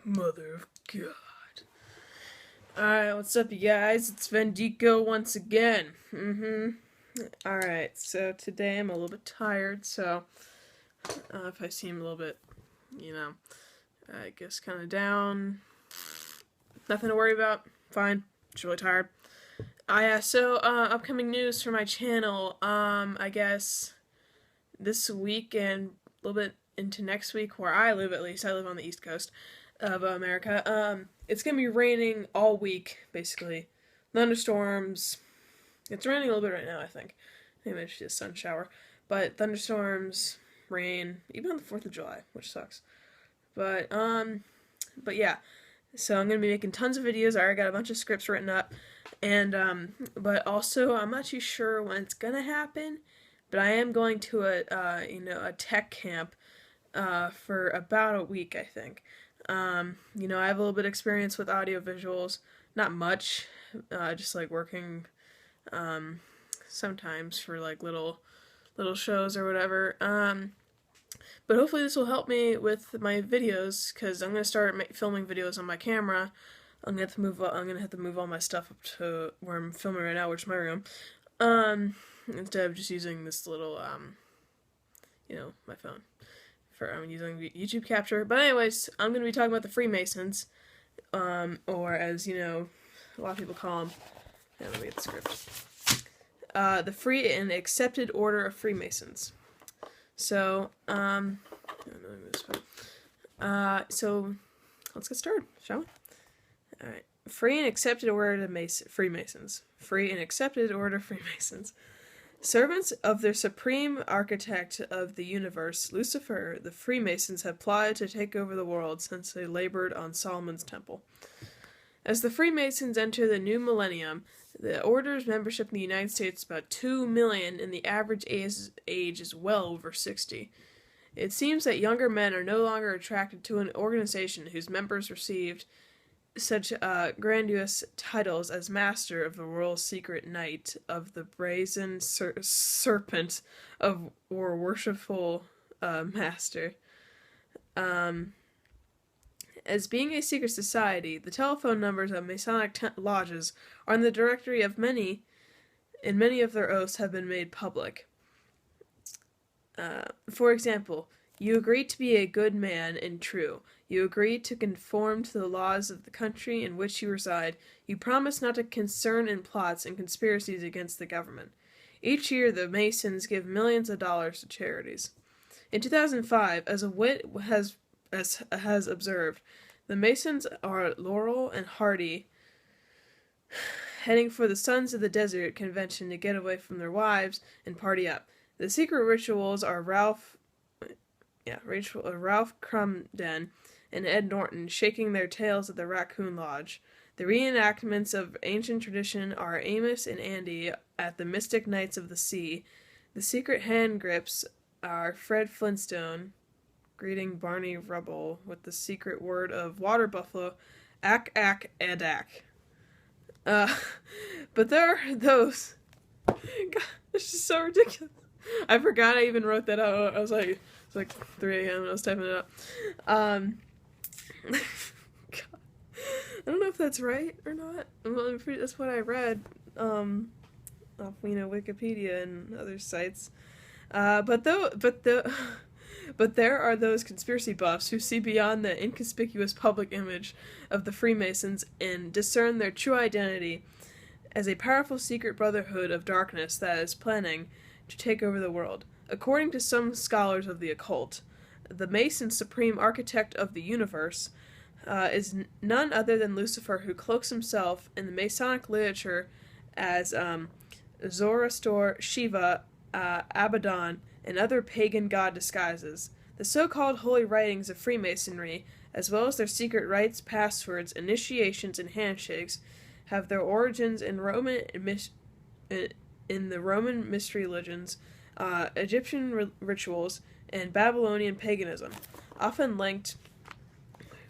Mother of God. Alright, what's up, you guys? It's Vendico once again. Alright, so today I'm a little bit tired, so if I seem a little bit, I guess kind of down, nothing to worry about, fine, just really tired. Upcoming news for my channel, I guess this week and a little bit into next week, where I live at least, I live on the East Coast of America, it's gonna be raining all week, basically. Thunderstorms. It's raining a little bit right now, I think. Maybe it's just a sun shower. But thunderstorms, rain, even on the 4th of July, which sucks. But yeah. So I'm gonna be making tons of videos. I already got a bunch of scripts written up. And, but also, I'm not too sure when it's gonna happen, but I am going to a tech camp, for about a week, I think. I have a little bit of experience with audio visuals, not much, just like working, sometimes for like little shows or whatever, but hopefully this will help me with my videos, because I'm going to start filming videos on my camera. I'm going to have to move all my stuff up to where I'm filming right now, which is my room, instead of just using this little, my phone. I'm using YouTube capture. But anyways, I'm going to be talking about the Freemasons, or as, a lot of people call them, let me get the script, the Free and Accepted Order of Freemasons. So, so let's get started, shall we? Alright. Free and Accepted Order of Freemasons. Free and Accepted Order of Freemasons. Servants of their supreme architect of the universe, Lucifer, the Freemasons have plotted to take over the world since they labored on Solomon's temple. As the Freemasons enter the new millennium, the order's membership in the United States is about 2 million, and the average age is well over 60. It seems that younger men are no longer attracted to an organization whose members received such grandiose titles as Master of the World's Secret Knight of the Brazen Serpent or Worshipful Master. As being a secret society, the telephone numbers of Masonic lodges are in the directory of many, and many of their oaths have been made public. For example, you agree to be a good man and true. You agree to conform to the laws of the country in which you reside. You promise not to concern in plots and conspiracies against the government. Each year, the Masons give millions of dollars to charities. In 2005, as a wit has observed, the Masons are Laurel and Hardy, heading for the Sons of the Desert convention to get away from their wives and party up. The secret rituals are Ralph Crumden and Ed Norton shaking their tails at the Raccoon Lodge. The reenactments of ancient tradition are Amos and Andy at the Mystic Knights of the Sea. The secret hand grips are Fred Flintstone greeting Barney Rubble with the secret word of water buffalo, ack, ack, and ack. But there are those... God, it's just so ridiculous. I forgot I even wrote that out. I was like, it's like 3 a.m. and I was typing it up. God. I don't know if that's right or not. That's what I read, off, Wikipedia and other sites. But there are those conspiracy buffs who see beyond the inconspicuous public image of the Freemasons and discern their true identity as a powerful secret brotherhood of darkness that is planning to take over the world. According to some scholars of the occult, the Mason supreme architect of the universe is none other than Lucifer, who cloaks himself in the Masonic literature as Zoroaster, Shiva, Abaddon, and other pagan god disguises. The so-called holy writings of Freemasonry, as well as their secret rites, passwords, initiations, and handshakes, have their origins in the Roman mystery religions, Egyptian rituals, and Babylonian paganism, often linked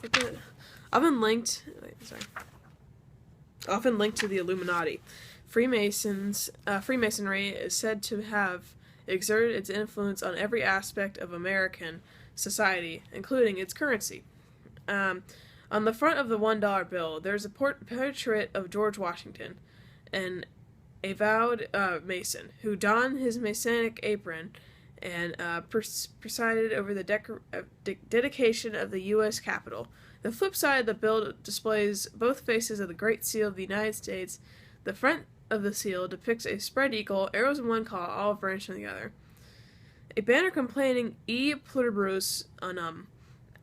to the Illuminati. Freemasonry is said to have exerted its influence on every aspect of American society, including its currency. On the front of the $1 bill, there's a portrait of George Washington, an avowed Mason, who donned his Masonic apron and presided over the dedication of the U.S. Capitol. The flip side of the bill displays both faces of the Great Seal of the United States. The front of the seal depicts a spread eagle, arrows in one claw, olive branch in the other. A banner complaining "E pluribus unum,"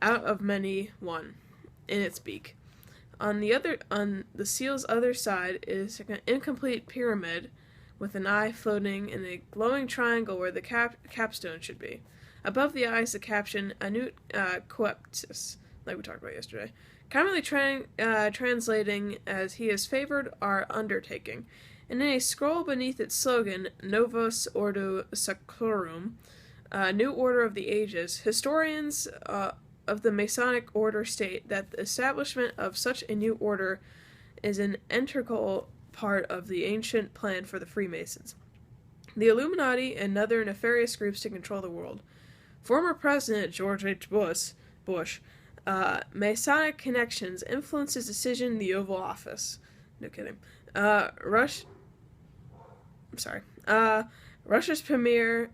out of many one, in its beak. On the seal's other side is an incomplete pyramid with an eye floating in a glowing triangle where the capstone should be. Above the eye is the caption "Anut coeptis," like we talked about yesterday, commonly translating as "He has favored our undertaking." And in a scroll beneath its slogan, "Novus Ordo Seclorum," New Order of the Ages, historians of the Masonic order state that the establishment of such a new order is an integral part of the ancient plan for the Freemasons, the Illuminati, and other nefarious groups to control the world. Former President George H. Bush, Masonic connections influenced his decision in the Oval Office. No kidding. Russia's premier,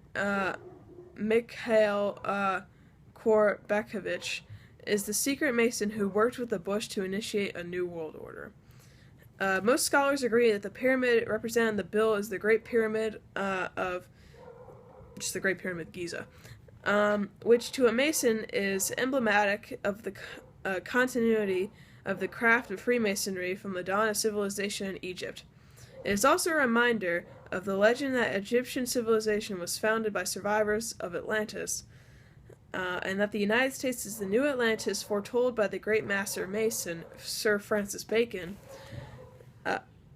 Mikhail Gorbachev, is the secret Mason who worked with the Bush to initiate a new world order. Most scholars agree that the pyramid represented in the bill is the Great Pyramid the Great Pyramid Giza, which to a Mason is emblematic of the continuity of the craft of Freemasonry from the dawn of civilization in Egypt. It is also a reminder of the legend that Egyptian civilization was founded by survivors of Atlantis, and that the United States is the new Atlantis foretold by the great master Mason, Sir Francis Bacon.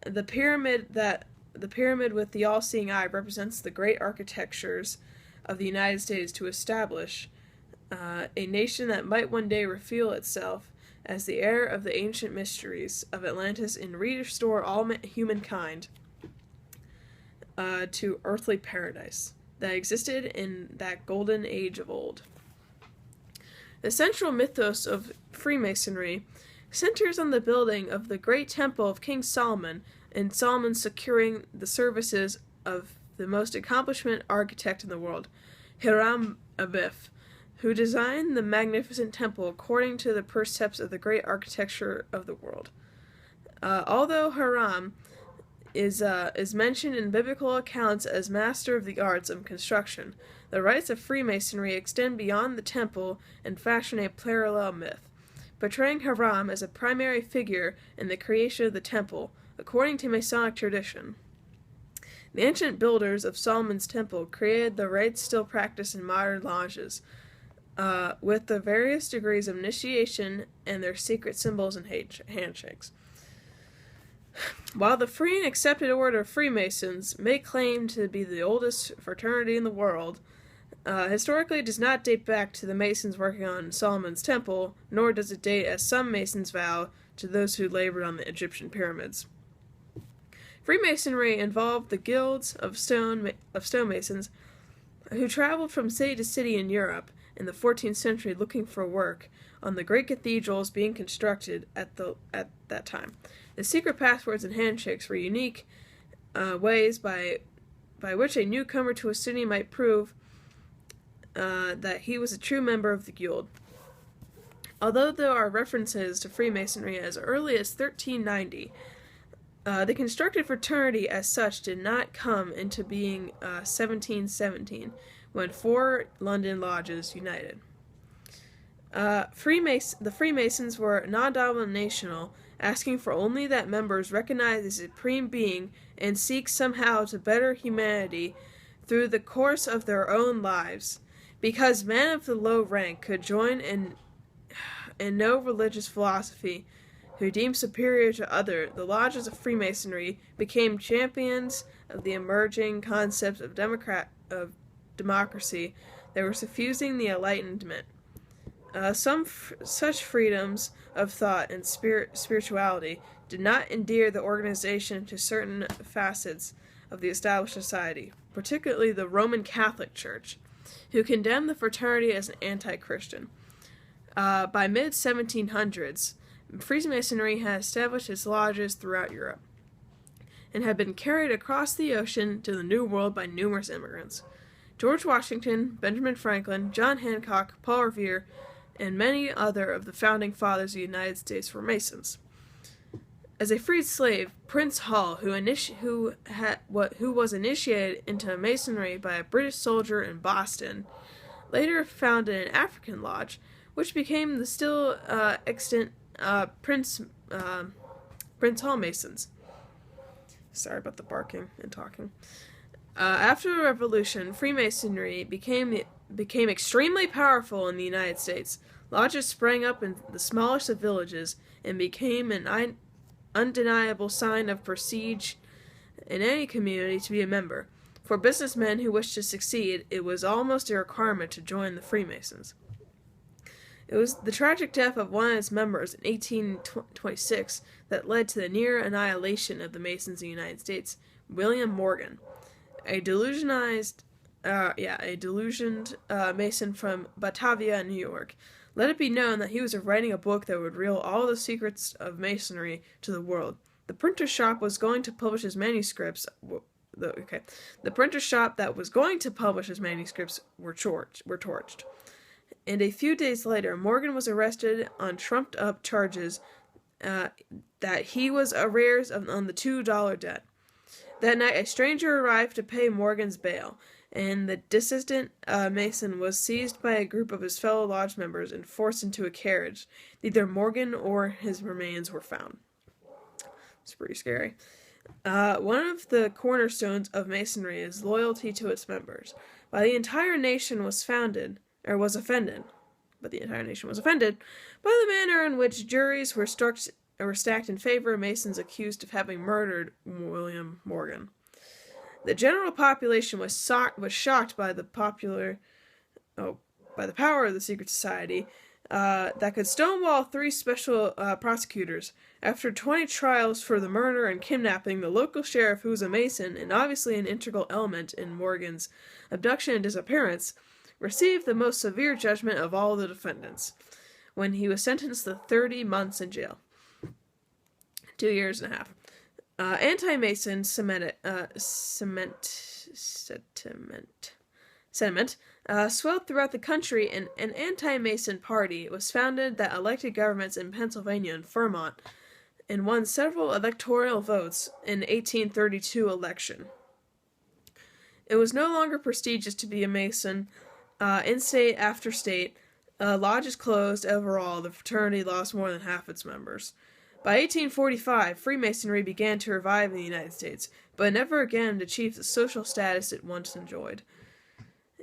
The pyramid with the all-seeing eye represents the great architectures of the United States to establish a nation that might one day reveal itself as the heir of the ancient mysteries of Atlantis and restore all humankind to earthly paradise that existed in that golden age of old. The central mythos of Freemasonry centers on the building of the great temple of King Solomon and Solomon securing the services of the most accomplished architect in the world, Hiram Abiff, who designed the magnificent temple according to the precepts of the great architecture of the world. Although Hiram is mentioned in biblical accounts as master of the arts of construction, the rites of Freemasonry extend beyond the temple and fashion a parallel myth, portraying Hiram as a primary figure in the creation of the temple, according to Masonic tradition. The ancient builders of Solomon's temple created the rites still practiced in modern lodges, with the various degrees of initiation and their secret symbols and handshakes. While the free and accepted order of Freemasons may claim to be the oldest fraternity in the world, historically it does not date back to the Masons working on Solomon's temple, nor does it date, as some Masons vow, to those who labored on the Egyptian pyramids. Freemasonry involved the guilds of stonemasons who traveled from city to city in Europe in the 14th century looking for work on the great cathedrals being constructed at that time. The secret passwords and handshakes were unique ways by which a newcomer to a city might prove that he was a true member of the guild. Although there are references to Freemasonry as early as 1390, the constructed fraternity as such did not come into being 1717, when 4 London lodges united. The Freemasons were non-denominational, asking for only that members recognize the Supreme Being and seek somehow to better humanity through the course of their own lives. Because men of the low rank could join in no religious philosophy who deemed superior to other, the lodges of Freemasonry became champions of the emerging concepts of democracy that were suffusing the Enlightenment. Such freedoms of thought and spirituality did not endear the organization to certain facets of the established society, particularly the Roman Catholic Church, who condemned the fraternity as an anti-Christian. By mid-1700s, Freemasonry had established its lodges throughout Europe and had been carried across the ocean to the New World by numerous immigrants. George Washington, Benjamin Franklin, John Hancock, Paul Revere, and many other of the founding fathers of the United States were Masons. As a freed slave, Prince Hall, who was initiated into Masonry by a British soldier in Boston, later founded an African lodge, which became the still extant Prince Hall Masons. Sorry about the barking and talking. After the Revolution, Freemasonry became extremely powerful in the United States. Lodges sprang up in the smallest of villages and became an undeniable sign of prestige in any community to be a member. For businessmen who wished to succeed, it was almost a requirement to join the Freemasons. It was the tragic death of one of its members in 1826 that led to the near annihilation of the Masons in the United States, William Morgan, a delusioned Mason from Batavia, New York. Let it be known that he was writing a book that would reveal all the secrets of Masonry to the world. The printer shop was going to publish his manuscripts. The printer shop that was going to publish his manuscripts were torched. And a few days later, Morgan was arrested on trumped-up charges that he was arrears on the $2 debt. That night, a stranger arrived to pay Morgan's bail, and the dissident Mason was seized by a group of his fellow lodge members and forced into a carriage. Neither Morgan or his remains were found. It's pretty scary. One of the cornerstones of Masonry is loyalty to its members. While the entire nation was offended by the manner in which juries were stacked in favor of Masons accused of having murdered William Morgan. The general population was shocked by the power of the secret society that could stonewall 3 special prosecutors. After 20 trials for the murder and kidnapping, the local sheriff, who was a Mason and obviously an integral element in Morgan's abduction and disappearance, received the most severe judgment of all the defendants, when he was sentenced to 30 months in jail. 2 years and a half. Anti-Mason sentiment swelled throughout the country, and an anti-Mason party was founded that elected governments in Pennsylvania and Vermont and won several electoral votes in the 1832 election. It was no longer prestigious to be a Mason. In state after state, lodges closed. Overall, the fraternity lost more than half its members. By 1845, Freemasonry began to revive in the United States, but never again achieved the social status it once enjoyed.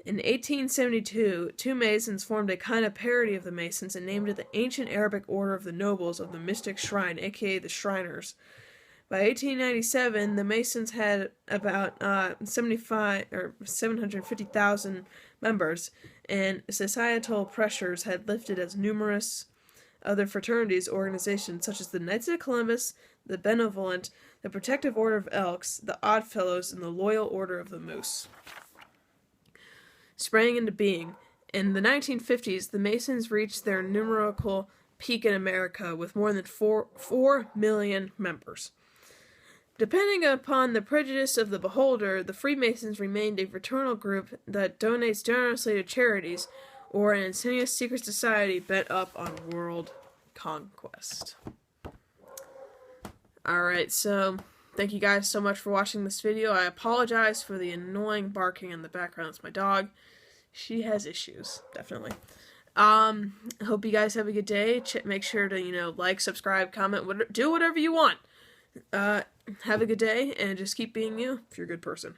In 1872, 2 Masons formed a kind of parody of the Masons and named it the Ancient Arabic Order of the Nobles of the Mystic Shrine, aka the Shriners. By 1897, the Masons had about 750,000 members, and societal pressures had lifted as numerous other fraternities, organizations such as the Knights of Columbus, the Benevolent, the Protective Order of Elks, the Odd Fellows, and the Loyal Order of the Moose sprang into being. In the 1950s, the Masons reached their numerical peak in America with more than 4 million members. Depending upon the prejudice of the beholder, the Freemasons remained a fraternal group that donates generously to charities, or an insidious secret society bent up on world conquest. Alright, so thank you guys so much for watching this video. I apologize for the annoying barking in the background. It's my dog. She has issues, definitely. Hope you guys have a good day. Make sure to, like, subscribe, comment, do whatever you want. Have a good day, and just keep being you if you're a good person.